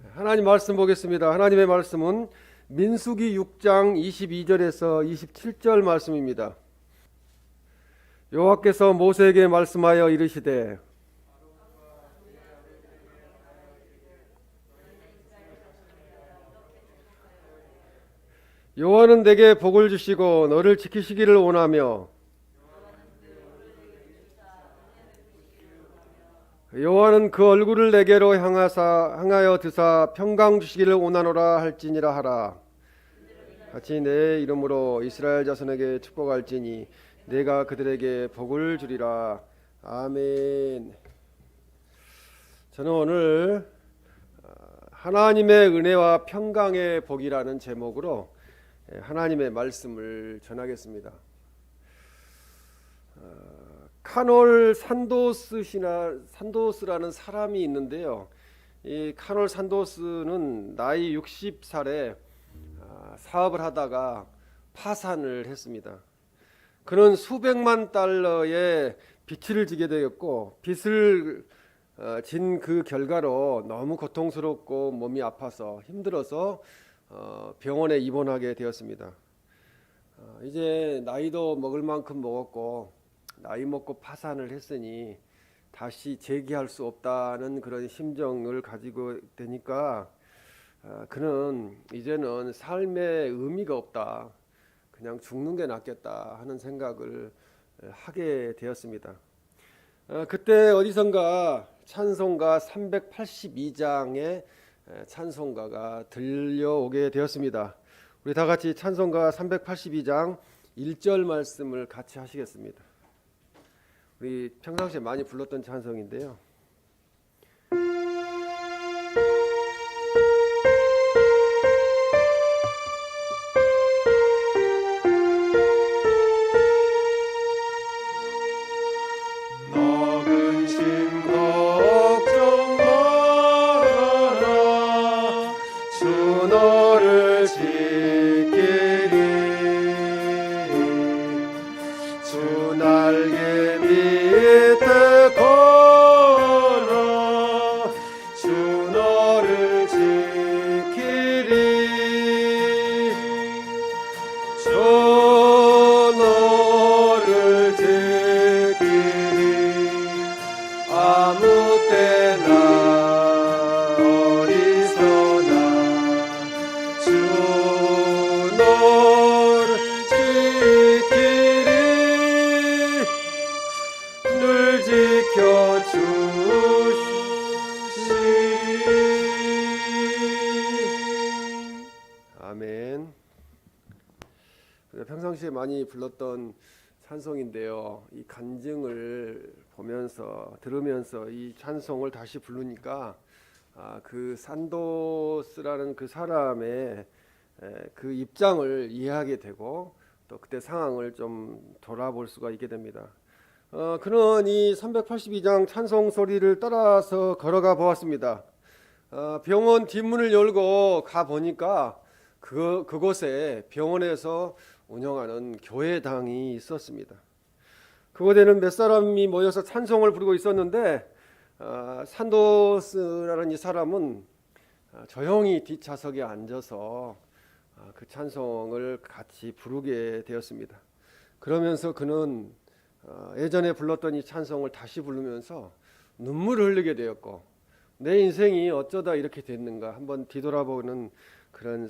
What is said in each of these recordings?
하나님 말씀 보겠습니다. 하나님의 말씀은 민수기 6장 22절에서 27절 말씀입니다. 여호와께서 모세에게 말씀하여 이르시되 여호와는 내게 복을 주시고 너를 지키시기를 원하며 여호와는 그 얼굴을 내게로 향하여 드사 평강 주시기를 원하노라 할지니라 하라. 같이 내 이름으로 이스라엘 자손에게 축복할지니 내가 그들에게 복을 주리라. 아멘. 저는 오늘 하나님의 은혜와 평강의 복이라는 제목으로 하나님의 말씀을 전하겠습니다. 카놀 산도스라는 사람이 있는데요. 이 카놀 산도스는 나이 60살에 사업을 하다가 파산을 했습니다. 그는 수백만 달러의 빚을 지게 되었고, 빚을 진 그 결과로 너무 고통스럽고 몸이 아파서 힘들어서 병원에 입원하게 되었습니다. 이제 나이도 먹을 만큼 먹었고 나이 먹고 파산을 했으니 다시 재기할 수 없다는 그런 심정을 가지고 되니까 그는 이제는 삶의 의미가 없다, 그냥 죽는 게 낫겠다 하는 생각을 하게 되었습니다. 그때 어디선가 찬송가 382장의 찬송가가 들려오게 되었습니다. 우리 다 같이 찬송가 382장 1절 말씀을 같이 하시겠습니다. 우리 평상시에 많이 불렀던 찬송인데요. 아멘. 평상시에 많이 불렀던 찬송인데요. 이 간증을 보면서 들으면서 이 찬송을 다시 부르니까 그 산도스라는 그 사람의 그 입장을 이해하게 되고 또 그때 상황을 좀 돌아볼 수가 있게 됩니다. 그는 이 382장 찬송 소리를 따라서 걸어가 보았습니다. 병원 뒷문을 열고 가 보니까 그곳에 병원에서 운영하는 교회당이 있었습니다. 그곳에는 몇 사람이 모여서 찬송을 부르고 있었는데 산도스라는 이 사람은 조용히 뒷좌석에 앉아서 그 찬송을 같이 부르게 되었습니다. 그러면서 그는 예전에 불렀던 이 찬송을 다시 부르면서 눈물을 흘리게 되었고, 내 인생이 어쩌다 이렇게 됐는가 한번 뒤돌아보는 그런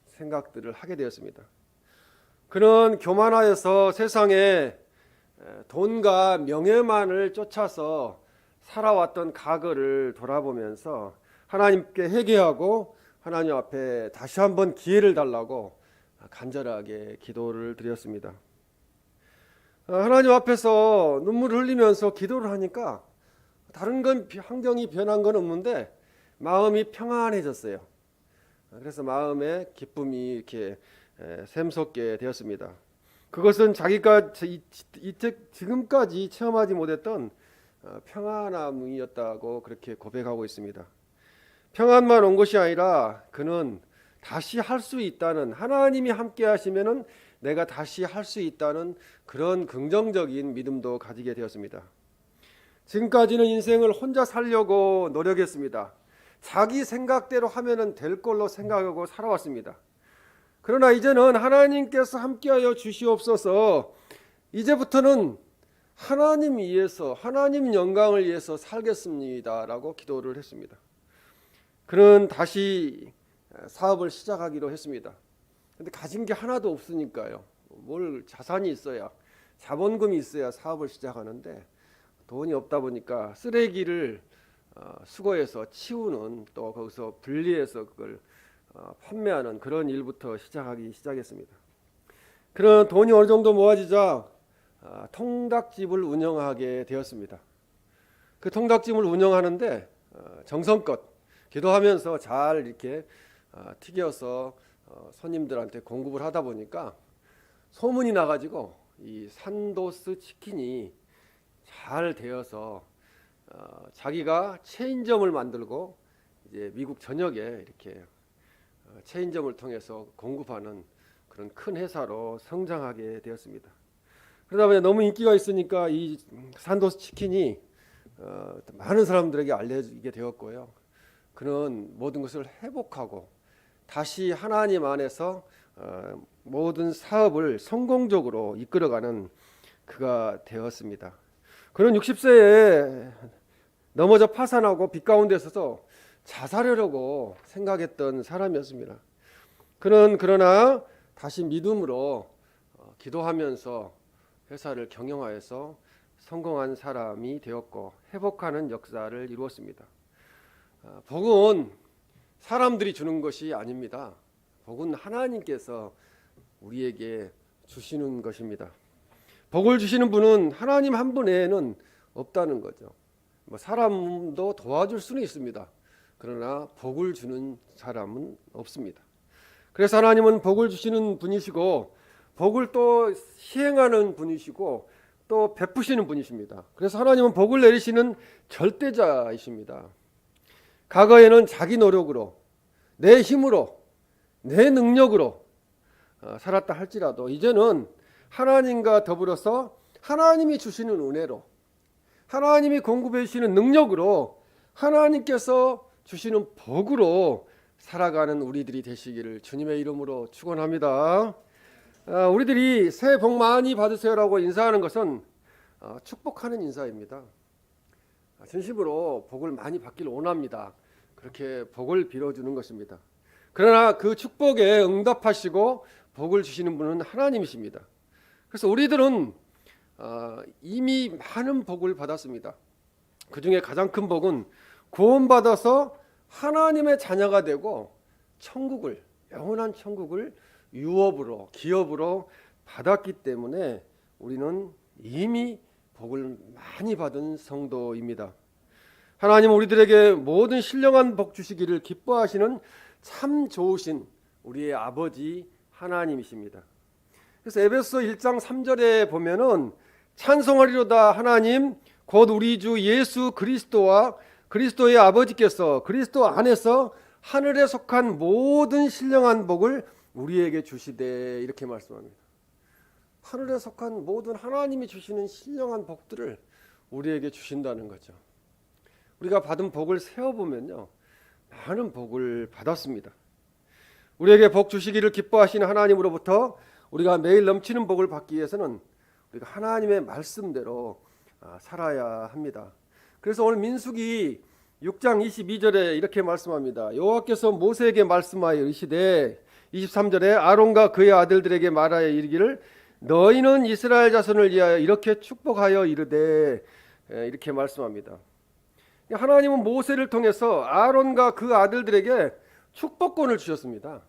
생각들을 하게 되었습니다. 그는 교만하여서 세상에 돈과 명예만을 쫓아서 살아왔던 과거를 돌아보면서 하나님께 회개하고 하나님 앞에 다시 한번 기회를 달라고 간절하게 기도를 드렸습니다. 하나님 앞에서 눈물을 흘리면서 기도를 하니까 다른 건 환경이 변한 건 없는데 마음이 평안해졌어요. 그래서 마음에 기쁨이 이렇게 샘솟게 되었습니다. 그것은 자기가 지금까지 체험하지 못했던 평안함이었다고 그렇게 고백하고 있습니다. 평안만 온 것이 아니라 그는 다시 할 수 있다는, 하나님이 함께 하시면은 내가 다시 할 수 있다는 그런 긍정적인 믿음도 가지게 되었습니다. 지금까지는 인생을 혼자 살려고 노력했습니다. 자기 생각대로 하면은 될 걸로 생각하고 살아왔습니다. 그러나 이제는 하나님께서 함께하여 주시옵소서, 이제부터는 하나님 위해서, 하나님 영광을 위해서 살겠습니다라고 기도를 했습니다. 그는 다시 사업을 시작하기로 했습니다. 근데 가진 게 하나도 없으니까요. 뭘 자산이 있어야, 자본금이 있어야 사업을 시작하는데 돈이 없다 보니까 쓰레기를 수거해서 치우는, 또 거기서 분리해서 그걸 판매하는 그런 일부터 시작했습니다. 그런 돈이 어느 정도 모아지자 통닭집을 운영하게 되었습니다. 그 통닭집을 운영하는데 정성껏 기도하면서 잘 이렇게 튀겨서 손님들한테 공급을 하다 보니까 소문이 나가지고 이 산도스 치킨이 잘 되어서 자기가 체인점을 만들고 이제 미국 전역에 이렇게 체인점을 통해서 공급하는 그런 큰 회사로 성장하게 되었습니다. 그러다 보니 너무 인기가 있으니까 이 산도스 치킨이 많은 사람들에게 알려지게 되었고요. 그는 모든 것을 회복하고 다시 하나님 안에서 모든 사업을 성공적으로 이끌어가는 그가 되었습니다. 그는 60세에 넘어져 파산하고 빚 가운데 있어서 자살하려고 생각했던 사람이었습니다. 그는 그러나 다시 믿음으로 기도하면서 회사를 경영하여서 성공한 사람이 되었고 회복하는 역사를 이루었습니다. 복은 사람들이 주는 것이 아닙니다. 복은 하나님께서 우리에게 주시는 것입니다. 복을 주시는 분은 하나님 한 분 외에는 없다는 거죠. 사람도 도와줄 수는 있습니다. 그러나 복을 주는 사람은 없습니다. 그래서 하나님은 복을 주시는 분이시고 복을 또 시행하는 분이시고 또 베푸시는 분이십니다. 그래서 하나님은 복을 내리시는 절대자이십니다. 과거에는 자기 노력으로, 내 힘으로, 내 능력으로 살았다 할지라도 이제는 하나님과 더불어서 하나님이 주시는 은혜로, 하나님이 공급해 주시는 능력으로, 하나님께서 주시는 복으로 살아가는 우리들이 되시기를 주님의 이름으로 축원합니다. 우리들이 새해 복 많이 받으세요라고 인사하는 것은 축복하는 인사입니다. 진심으로 복을 많이 받기를 원합니다. 그렇게 복을 빌어주는 것입니다. 그러나 그 축복에 응답하시고 복을 주시는 분은 하나님이십니다. 그래서 우리들은 이미 많은 복을 받았습니다. 그 중에 가장 큰 복은 구원받아서 하나님의 자녀가 되고 천국을, 영원한 천국을 유업으로, 기업으로 받았기 때문에 우리는 이미 복을 많이 받은 성도입니다. 하나님은 우리들에게 모든 신령한 복 주시기를 기뻐하시는 참 좋으신 우리의 아버지 하나님이십니다. 그래서 에베소 1장 3절에 보면은 찬송하리로다 하나님 곧 우리 주 예수 그리스도와 그리스도의 아버지께서 그리스도 안에서 하늘에 속한 모든 신령한 복을 우리에게 주시되, 이렇게 말씀합니다. 하늘에 속한 모든 하나님이 주시는 신령한 복들을 우리에게 주신다는 거죠. 우리가 받은 복을 세어보면요, 많은 복을 받았습니다. 우리에게 복 주시기를 기뻐하시는 하나님으로부터 우리가 매일 넘치는 복을 받기 위해서는 우리가 하나님의 말씀대로 살아야 합니다. 그래서 오늘 민수기 6장 22절에 이렇게 말씀합니다. 여호와께서 모세에게 말씀하여 이르시되, 23절에 아론과 그의 아들들에게 말하여 이르기를 너희는 이스라엘 자손을 위하여 이렇게 축복하여 이르되, 이렇게 말씀합니다. 하나님은 모세를 통해서 아론과 그 아들들에게 축복권을 주셨습니다.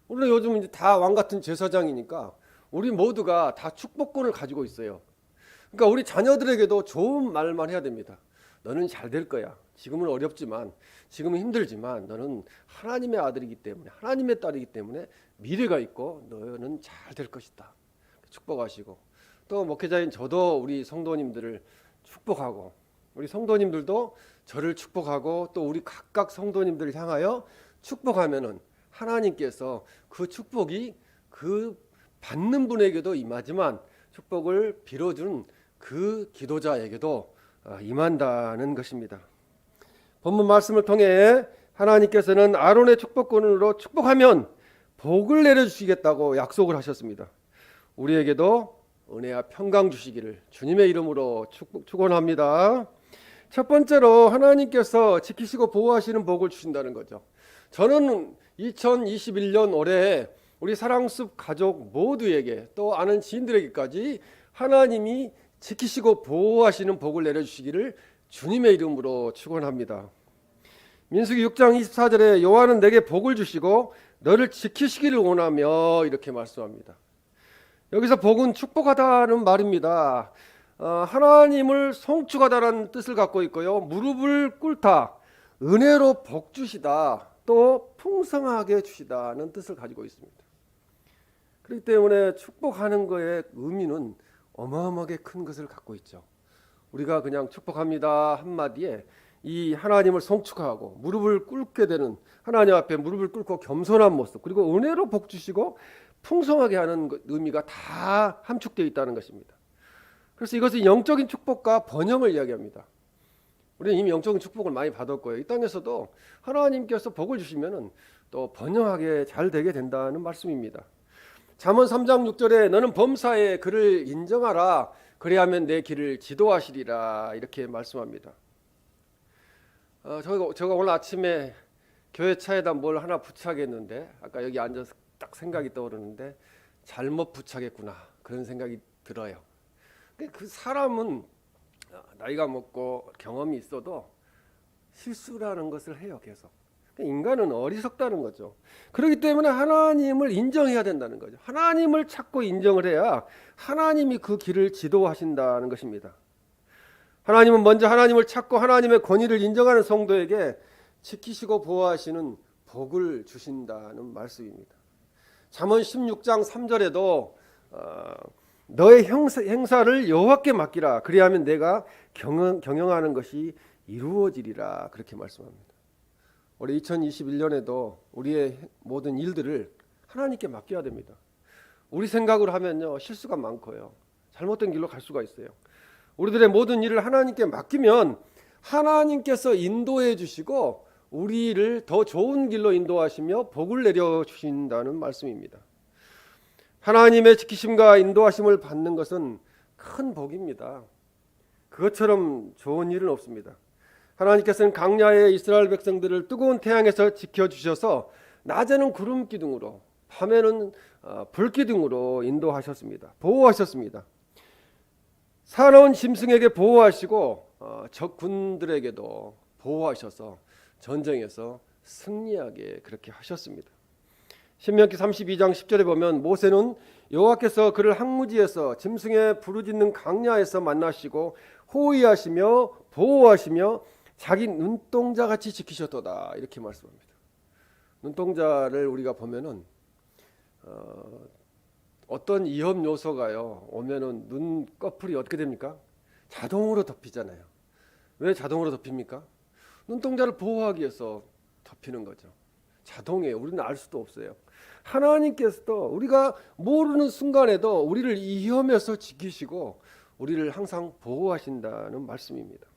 우리는 요즘 이제 다 왕 같은 제사장이니까 우리 모두가 다 축복권을 가지고 있어요. 그러니까 우리 자녀들에게도 좋은 말만 해야 됩니다. 너는 잘 될 거야. 지금은 어렵지만, 지금은 힘들지만 너는 하나님의 아들이기 때문에, 하나님의 딸이기 때문에 미래가 있고 너는 잘 될 것이다. 축복하시고, 또 목회자인 저도 우리 성도님들을 축복하고, 우리 성도님들도 저를 축복하고, 또 우리 각각 성도님들을 향하여 축복하면은 하나님께서 그 축복이 그 받는 분에게도 임하지만 축복을 빌어준 그 기도자에게도 임한다는 것입니다. 본문 말씀을 통해 하나님께서는 아론의 축복권으로 축복하면 복을 내려주시겠다고 약속을 하셨습니다. 우리에게도 은혜와 평강 주시기를 주님의 이름으로 축원합니다. 첫 번째로 하나님께서 지키시고 보호하시는 복을 주신다는 거죠. 저는 2021년 올해 우리 사랑숲 가족 모두에게 또 아는 지인들에게까지 하나님이 지키시고 보호하시는 복을 내려주시기를 주님의 이름으로 축원합니다. 민수기 6장 24절에 여호와는 내게 복을 주시고 너를 지키시기를 원하며 이렇게 말씀합니다. 여기서 복은 축복하다는 말입니다. 하나님을 송축하다는 뜻을 갖고 있고요. 무릎을 꿇다, 은혜로 복 주시다, 또 풍성하게 주시다는 뜻을 가지고 있습니다. 그렇기 때문에 축복하는 것의 의미는 어마어마하게 큰 것을 갖고 있죠. 우리가 그냥 축복합니다 한마디에 이 하나님을 송축하고 무릎을 꿇게 되는, 하나님 앞에 무릎을 꿇고 겸손한 모습, 그리고 은혜로 복 주시고 풍성하게 하는 의미가 다 함축되어 있다는 것입니다. 그래서 이것은 영적인 축복과 번영을 이야기합니다. 우리는 이미 영적인 축복을 많이 받았고요. 이 땅에서도 하나님께서 복을 주시면 또 번영하게 잘 되게 된다는 말씀입니다. 잠언 3장 6절에 너는 범사에 그를 인정하라, 그리하면 내 길을 지도하시리라, 이렇게 말씀합니다. 제가 오늘 아침에 교회 차에다 뭘 하나 부착했는데, 아까 여기 앉아서 딱 생각이 떠오르는데 잘못 부착했구나, 그런 생각이 들어요. 그 사람은 나이가 먹고 경험이 있어도 실수라는 것을 해요, 계속. 인간은 어리석다는 거죠. 그렇기 때문에 하나님을 인정해야 된다는 거죠. 하나님을 찾고 인정을 해야 하나님이 그 길을 지도하신다는 것입니다. 하나님은 먼저 하나님을 찾고 하나님의 권위를 인정하는 성도에게 지키시고 보호하시는 복을 주신다는 말씀입니다. 잠언 16장 3절에도 너의 행사를 여호와께 맡기라, 그리하면 내가 경영하는 것이 이루어지리라, 그렇게 말씀합니다. 올해 2021년에도 우리의 모든 일들을 하나님께 맡겨야 됩니다. 우리 생각으로 하면요, 실수가 많고요, 잘못된 길로 갈 수가 있어요. 우리들의 모든 일을 하나님께 맡기면 하나님께서 인도해 주시고 우리를 더 좋은 길로 인도하시며 복을 내려 주신다는 말씀입니다. 하나님의 지키심과 인도하심을 받는 것은 큰 복입니다. 그것처럼 좋은 일은 없습니다. 하나님께서는 광야의 이스라엘 백성들을 뜨거운 태양에서 지켜주셔서 낮에는 구름 기둥으로, 밤에는 불 기둥으로 인도하셨습니다. 보호하셨습니다. 사나운 짐승에게 보호하시고 적군들에게도 보호하셔서 전쟁에서 승리하게 그렇게 하셨습니다. 신명기 32장 10절에 보면 모세는 여호와께서 그를 항무지에서 짐승의 부르짖는 광야에서 만나시고 호위하시며 보호하시며 자기 눈동자같이 지키셨도다, 이렇게 말씀합니다. 눈동자를 우리가 보면은 어떤 위험 요소가요 오면은 눈꺼풀이 어떻게 됩니까? 자동으로 덮이잖아요. 왜 자동으로 덮입니까? 눈동자를 보호하기 위해서 덮이는 거죠. 자동이에요. 우리는 알 수도 없어요. 하나님께서도 우리가 모르는 순간에도 우리를 이 위험에서 지키시고 우리를 항상 보호하신다는 말씀입니다.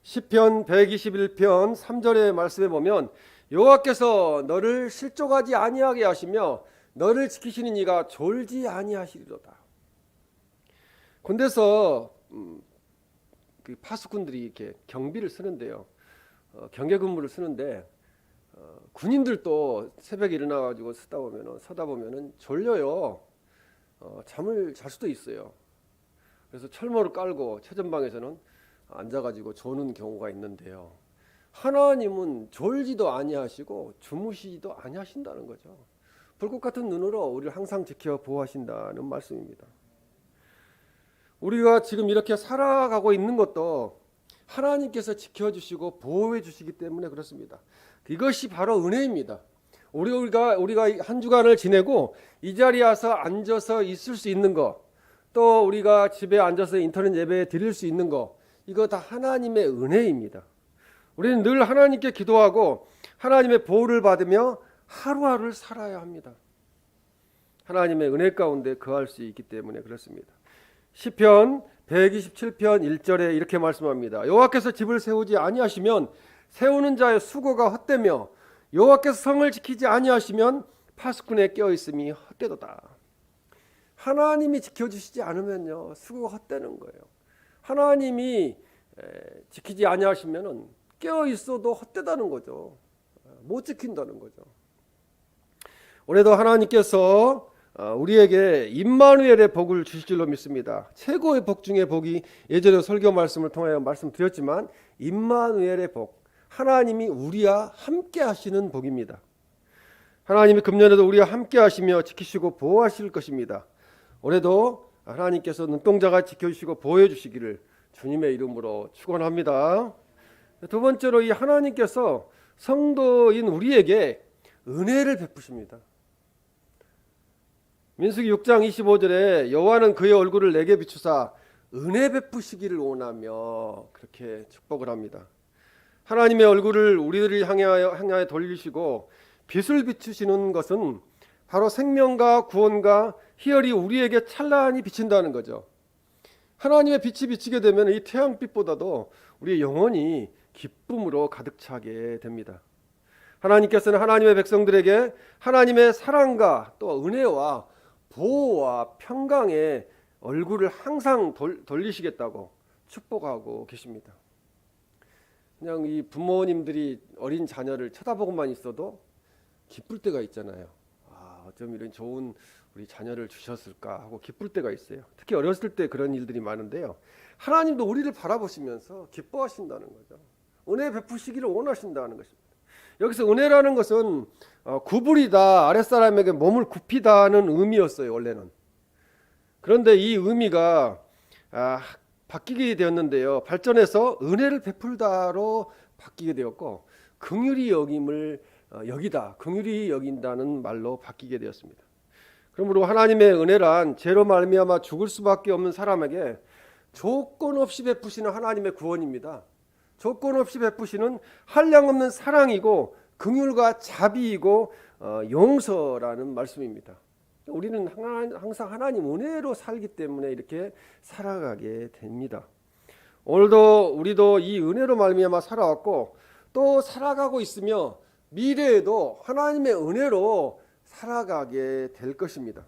시편 121편 3절의 말씀에 보면 여호와께서 너를 실족하지 아니하게 하시며 너를 지키시는 이가 졸지 아니하시리로다. 군대에서 그 파수꾼들이 이렇게 경비를 쓰는데요, 경계 근무를 쓰는데 군인들도 새벽에 일어나가지고 서다 보면은 졸려요. 잠을 잘 수도 있어요. 그래서 철모를 깔고 최전방에서는 앉아가지고 조는 경우가 있는데요, 하나님은 졸지도 아니하시고 주무시지도 아니하신다는 거죠. 불꽃 같은 눈으로 우리를 항상 지켜 보호하신다는 말씀입니다. 우리가 지금 이렇게 살아가고 있는 것도 하나님께서 지켜주시고 보호해 주시기 때문에 그렇습니다. 이것이 바로 은혜입니다. 우리가 한 주간을 지내고 이 자리에 와서 앉아서 있을 수 있는 거, 또 우리가 집에 앉아서 인터넷 예배 드릴 수 있는 거, 이거 다 하나님의 은혜입니다. 우리는 늘 하나님께 기도하고 하나님의 보호를 받으며 하루하루를 살아야 합니다. 하나님의 은혜 가운데 거할 수 있기 때문에 그렇습니다. 시편 127편 1절에 이렇게 말씀합니다. 여호와께서 집을 세우지 아니하시면 세우는 자의 수고가 헛되며 여호와께서 성을 지키지 아니하시면 파수꾼에 깨어 있음이 헛되도다. 하나님이 지켜주시지 않으면요 수고가 헛되는 거예요. 하나님이 지키지 아니하시면은 깨어 있어도 헛되다는 거죠. 못 지킨다는 거죠. 올해도 하나님께서 우리에게 임마누엘의 복을 주실 줄로 믿습니다. 최고의 복 중에 복이 예전에 설교 말씀을 통하여 말씀드렸지만 임마누엘의 복, 하나님이 우리와 함께 하시는 복입니다. 하나님이 금년에도 우리와 함께 하시며 지키시고 보호하실 것입니다. 올해도 하나님께서 눈동자가 지켜주시고 보호해 주시기를 주님의 이름으로 축원합니다. 두 번째로 이 하나님께서 성도인 우리에게 은혜를 베푸십니다. 민수기 6장 25절에 여호와는 그의 얼굴을 내게 비추사 은혜 베푸시기를 원하며 그렇게 축복을 합니다. 하나님의 얼굴을 우리들을 향하여 돌리시고 빛을 비추시는 것은 바로 생명과 구원과 희열이 우리에게 찬란히 비친다는 거죠. 하나님의 빛이 비치게 되면 이 태양빛보다도 우리의 영혼이 기쁨으로 가득 차게 됩니다. 하나님께서는 하나님의 백성들에게 하나님의 사랑과 또 은혜와 보호와 평강의 얼굴을 항상 돌리시겠다고 축복하고 계십니다. 그냥 이 부모님들이 어린 자녀를 쳐다보고만 있어도 기쁠 때가 있잖아요. 어쩜 이런 좋은 우리 자녀를 주셨을까 하고 기쁠 때가 있어요. 특히 어렸을 때 그런 일들이 많은데요. 하나님도 우리를 바라보시면서 기뻐하신다는 거죠. 은혜 베푸시기를 원하신다는 것입니다. 여기서 은혜라는 것은 구부리다, 아랫사람에게 몸을 굽히다는 의미였어요. 원래는. 그런데 이 의미가 바뀌게 되었는데요. 발전해서 은혜를 베풀다로 바뀌게 되었고 긍휼히 여김을 여기다, 긍휼히 여긴다는 말로 바뀌게 되었습니다. 그러므로 하나님의 은혜란 죄로 말미암아 죽을 수밖에 없는 사람에게 조건 없이 베푸시는 하나님의 구원입니다. 조건 없이 베푸시는 한량없는 사랑이고 긍휼과 자비이고 용서라는 말씀입니다. 우리는 항상 하나님 은혜로 살기 때문에 이렇게 살아가게 됩니다. 오늘도 우리도 이 은혜로 말미암아 살아왔고 또 살아가고 있으며 미래에도 하나님의 은혜로 살아가게 될 것입니다.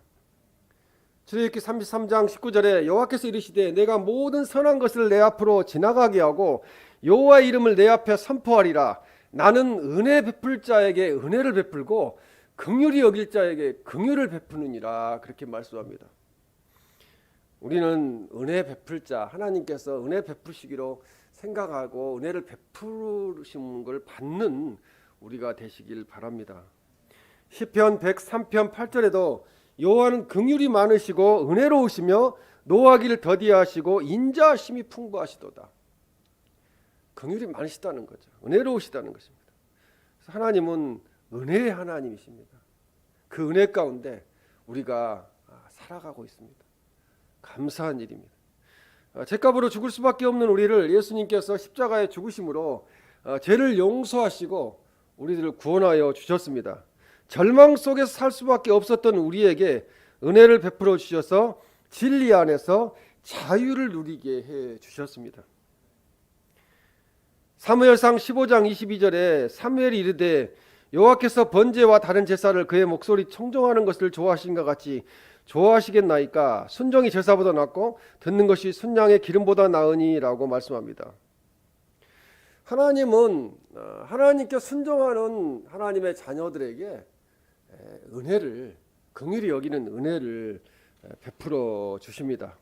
출애굽기 33장 19절에 여호와께서 이르시되 내가 모든 선한 것을 내 앞으로 지나가게 하고 여호와의 이름을 내 앞에 선포하리라. 나는 은혜 베풀 자에게 은혜를 베풀고 긍휼히 여길 자에게 긍휼을 베푸느니라. 그렇게 말씀합니다. 우리는 은혜 베풀 자, 하나님께서 은혜 베푸시기로 생각하고 은혜를 베푸시는 걸 받는 우리가 되시길 바랍니다. 시편 103편 8절에도 여호와는 긍휼이 많으시고 은혜로우시며 노하기를 더디하시고 인자하심이 풍부하시도다. 긍휼이 많으시다는 거죠. 은혜로우시다는 것입니다. 그래서 하나님은 은혜의 하나님이십니다. 그 은혜 가운데 우리가 살아가고 있습니다. 감사한 일입니다. 죄값으로 죽을 수밖에 없는 우리를 예수님께서 십자가에 죽으심으로 죄를 용서하시고 우리들을 구원하여 주셨습니다. 절망 속에서 살 수밖에 없었던 우리에게 은혜를 베풀어 주셔서 진리 안에서 자유를 누리게 해 주셨습니다. 사무엘상 15장 22절에 사무엘이 이르되 여호와께서 번제와 다른 제사를 그의 목소리 청종하는 것을 좋아하신 것 같이 좋아하시겠나이까 순종이 제사보다 낫고 듣는 것이 순양의 기름보다 나으니라고 말씀합니다. 하나님은 하나님께 순종하는 하나님의 자녀들에게 은혜를 긍휼히 여기는 은혜를 베풀어 주십니다.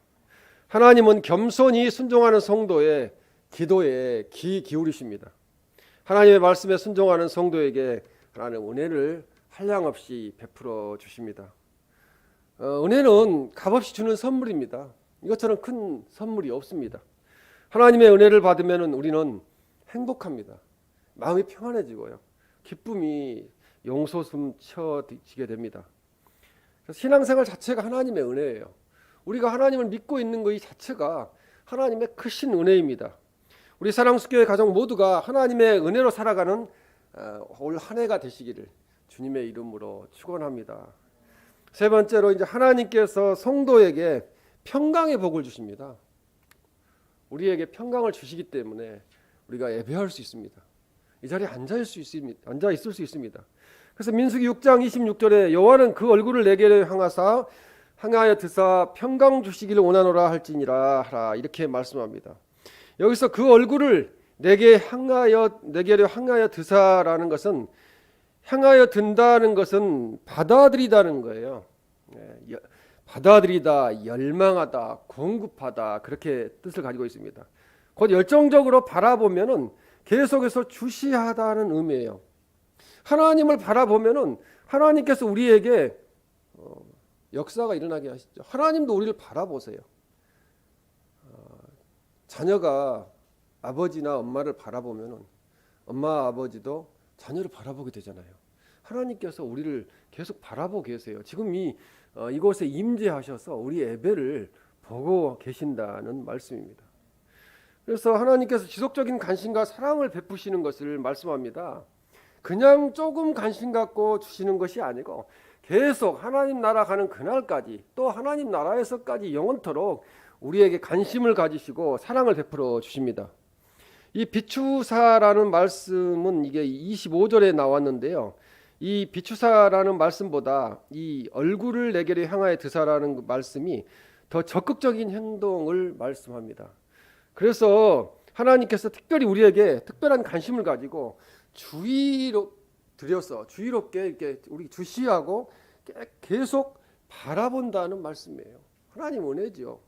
하나님은 겸손히 순종하는 성도의 기도에 귀 기울이십니다. 하나님의 말씀에 순종하는 성도에게 하나님 은혜를 한량없이 베풀어 주십니다. 은혜는 값없이 주는 선물입니다. 이것처럼 큰 선물이 없습니다. 하나님의 은혜를 받으면 우리는 행복합니다. 마음이 평안해지고요. 기쁨이 용솟음쳐지게 됩니다. 신앙생활 자체가 하나님의 은혜예요. 우리가 하나님을 믿고 있는 것 자체가 하나님의 크신 은혜입니다. 우리 사랑숲교회 가족 모두가 하나님의 은혜로 살아가는 올 한 해가 되시기를 주님의 이름으로 축원합니다. 세 번째로 이제 하나님께서 성도에게 평강의 복을 주십니다. 우리에게 평강을 주시기 때문에 우리가 예배할 수 있습니다. 이 자리에 앉아 있을 수 있습니다. 그래서 민수기 6장 26절에 여호와는 그 얼굴을 내게 향하여 드사 평강 주시기를 원하노라 할지니라 하라, 이렇게 말씀합니다. 여기서 그 얼굴을 내게로 향하여 드사라는 것은, 향하여 든다는 것은 받아들이다는 거예요. 받아들이다, 열망하다, 공급하다, 그렇게 뜻을 가지고 있습니다. 곧 열정적으로 바라보면은 계속해서 주시하다는 의미예요. 하나님을 바라보면은 하나님께서 우리에게 역사가 일어나게 하시죠. 하나님도 우리를 바라보세요. 자녀가 아버지나 엄마를 바라보면은 엄마 아버지도 자녀를 바라보게 되잖아요. 하나님께서 우리를 계속 바라보고 계세요. 지금 이곳에 임재하셔서 우리 예배를 보고 계신다는 말씀입니다. 그래서 하나님께서 지속적인 관심과 사랑을 베푸시는 것을 말씀합니다. 그냥 조금 관심 갖고 주시는 것이 아니고 계속 하나님 나라 가는 그날까지, 또 하나님 나라에서까지 영원토록 우리에게 관심을 가지시고 사랑을 베풀어 주십니다. 이 비추사라는 말씀은 이게 25절에 나왔는데요. 이 비추사라는 말씀보다 이 얼굴을 내게로 향하여 드사라는 말씀이 더 적극적인 행동을 말씀합니다. 그래서 하나님께서 특별히 우리에게 특별한 관심을 가지고 주의롭게 이렇게 우리 주시하고 계속 바라본다는 말씀이에요. 하나님 은혜죠.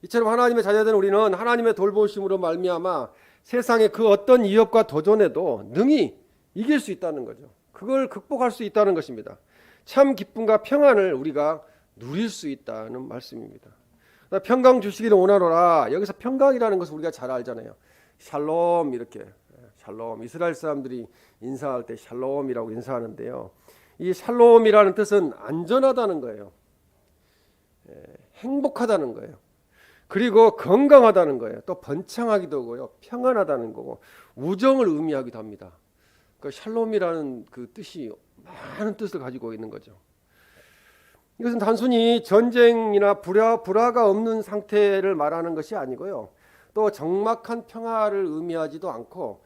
이처럼 하나님의 자녀된 우리는 하나님의 돌보심으로 말미암아 세상의 그 어떤 위협과 도전에도 능히 이길 수 있다는 거죠. 그걸 극복할 수 있다는 것입니다. 참 기쁨과 평안을 우리가 누릴 수 있다는 말씀입니다. 평강 주시기를 원하노라. 여기서 평강이라는 것을 우리가 잘 알잖아요. 샬롬, 이렇게 샬롬, 이스라엘 사람들이 인사할 때 샬롬이라고 인사하는데요. 이 샬롬이라는 뜻은 안전하다는 거예요. 행복하다는 거예요. 그리고 건강하다는 거예요. 또 번창하기도 하고요, 평안하다는 거고 우정을 의미하기도 합니다. 그 샬롬이라는 그 뜻이 많은 뜻을 가지고 있는 거죠. 이것은 단순히 전쟁이나 불화가 없는 상태를 말하는 것이 아니고요, 또 적막한 평화를 의미하지도 않고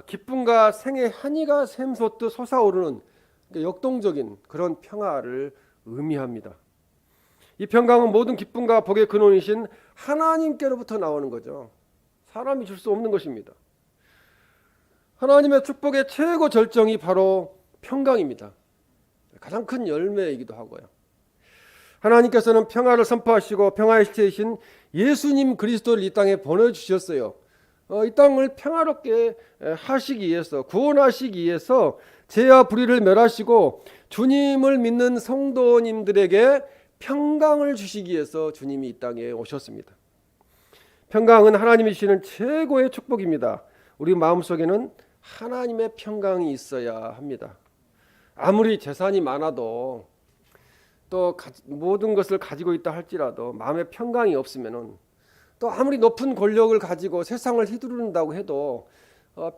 기쁨과 생의 한이가 샘솟듯 솟아오르는 역동적인 그런 평화를 의미합니다. 이 평강은 모든 기쁨과 복의 근원이신 하나님께로부터 나오는 거죠. 사람이 줄 수 없는 것입니다. 하나님의 축복의 최고 절정이 바로 평강입니다. 가장 큰 열매이기도 하고요. 하나님께서는 평화를 선포하시고 평화의 실체이신 예수님 그리스도를 이 땅에 보내주셨어요. 이 땅을 평화롭게 하시기 위해서, 구원하시기 위해서 죄와 불의를 멸하시고 주님을 믿는 성도님들에게 평강을 주시기 위해서 주님이 이 땅에 오셨습니다. 평강은 하나님이 주시는 최고의 축복입니다. 우리 마음속에는 하나님의 평강이 있어야 합니다. 아무리 재산이 많아도, 또 모든 것을 가지고 있다 할지라도 마음에 평강이 없으면은, 또 아무리 높은 권력을 가지고 세상을 휘두른다고 해도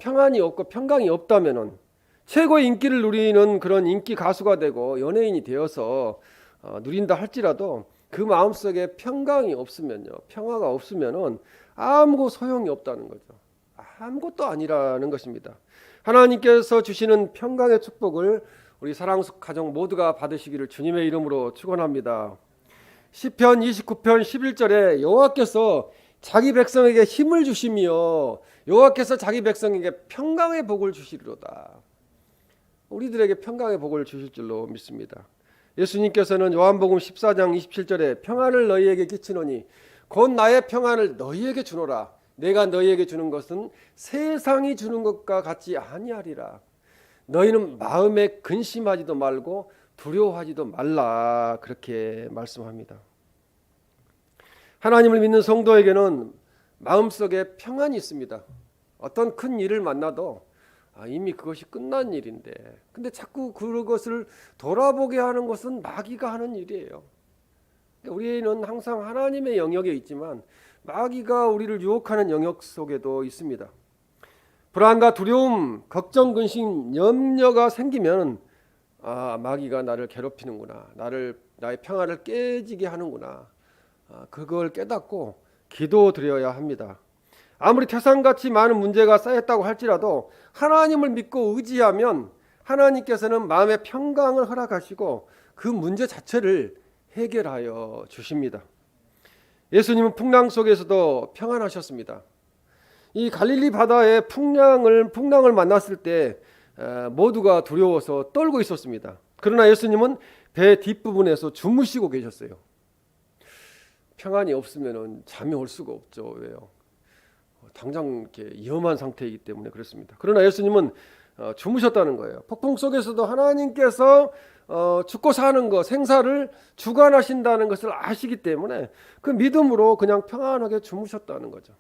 평안이 없고 평강이 없다면은 최고의 인기를 누리는 그런 인기 가수가 되고 연예인이 되어서 누린다 할지라도 그 마음속에 평강이 없으면요, 평화가 없으면은 아무 소용이 없다는 거죠. 아무것도 아니라는 것입니다. 하나님께서 주시는 평강의 축복을 우리 사랑속 가정 모두가 받으시기를 주님의 이름으로 축원합니다. 시편 29편 11절에 여호와께서 자기 백성에게 힘을 주시며 여호와께서 자기 백성에게 평강의 복을 주시리로다. 우리들에게 평강의 복을 주실 줄로 믿습니다. 예수님께서는 요한복음 14장 27절에 평안을 너희에게 끼치노니 곧 나의 평안을 너희에게 주노라. 내가 너희에게 주는 것은 세상이 주는 것과 같지 아니하리라. 너희는 마음에 근심하지도 말고 두려워하지도 말라. 그렇게 말씀합니다. 하나님을 믿는 성도에게는 마음속에 평안이 있습니다. 어떤 큰 일을 만나도 이미 그것이 끝난 일인데, 근데 자꾸 그것을 돌아보게 하는 것은 마귀가 하는 일이에요. 우리는 항상 하나님의 영역에 있지만 마귀가 우리를 유혹하는 영역 속에도 있습니다. 불안과 두려움, 걱정, 근심, 염려가 생기면 마귀가 나를 괴롭히는구나, 나의 평화를 깨지게 하는구나, 그걸 깨닫고 기도드려야 합니다. 아무리 태산같이 많은 문제가 쌓였다고 할지라도 하나님을 믿고 의지하면 하나님께서는 마음의 평강을 허락하시고 그 문제 자체를 해결하여 주십니다. 예수님은 풍랑 속에서도 평안하셨습니다. 이 갈릴리 바다의 풍랑을 만났을 때 모두가 두려워서 떨고 있었습니다. 그러나 예수님은 배 뒷부분에서 주무시고 계셨어요. 평안이 없으면 잠이 올 수가 없죠. 왜요? 당장 이렇게 위험한 상태이기 때문에 그렇습니다. 그러나 예수님은 주무셨다는 거예요. 폭풍 속에서도 하나님께서 죽고 사는 것, 생사를 주관하신다는 것을 아시기 때문에 그 믿음으로 그냥 평안하게 주무셨다는 거죠.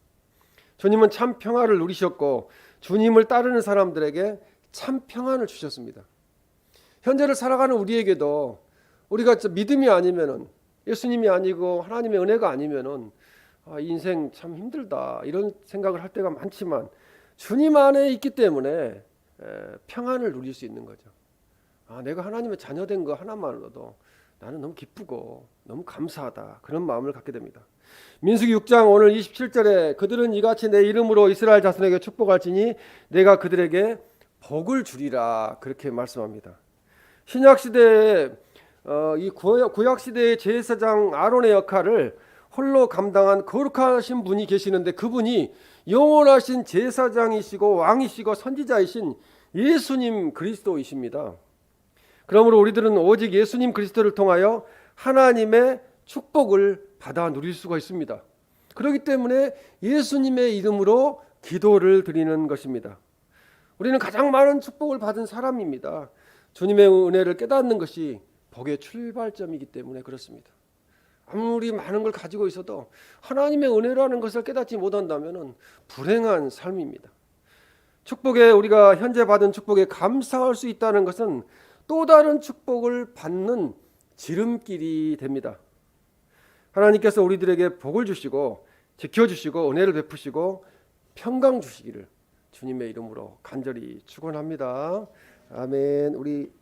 주님은 참 평화를 누리셨고 주님을 따르는 사람들에게 참 평안을 주셨습니다. 현재를 살아가는 우리에게도 우리가 믿음이 아니면은, 예수님이 아니고 하나님의 은혜가 아니면은 인생 참 힘들다 이런 생각을 할 때가 많지만 주님 안에 있기 때문에 평안을 누릴 수 있는 거죠. 내가 하나님의 자녀된 거 하나만으로도 나는 너무 기쁘고 너무 감사하다, 그런 마음을 갖게 됩니다. 민수기 6장 오늘 27절에 그들은 이같이 내 이름으로 이스라엘 자손에게 축복할지니 내가 그들에게 복을 주리라, 그렇게 말씀합니다. 신약 시대에 이 구약 시대의 제사장 아론의 역할을 홀로 감당한 거룩하신 분이 계시는데 그분이 영원하신 제사장이시고 왕이시고 선지자이신 예수님 그리스도이십니다. 그러므로 우리들은 오직 예수님 그리스도를 통하여 하나님의 축복을 받아 누릴 수가 있습니다. 그렇기 때문에 예수님의 이름으로 기도를 드리는 것입니다. 우리는 가장 많은 축복을 받은 사람입니다. 주님의 은혜를 깨닫는 것이 복의 출발점이기 때문에 그렇습니다. 아무리 많은 걸 가지고 있어도 하나님의 은혜라는 것을 깨닫지 못한다면 불행한 삶입니다. 축복에, 우리가 현재 받은 축복에 감사할 수 있다는 것은 또 다른 축복을 받는 지름길이 됩니다. 하나님께서 우리들에게 복을 주시고 지켜주시고 은혜를 베푸시고 평강 주시기를 주님의 이름으로 간절히 축원합니다. 아멘. 우리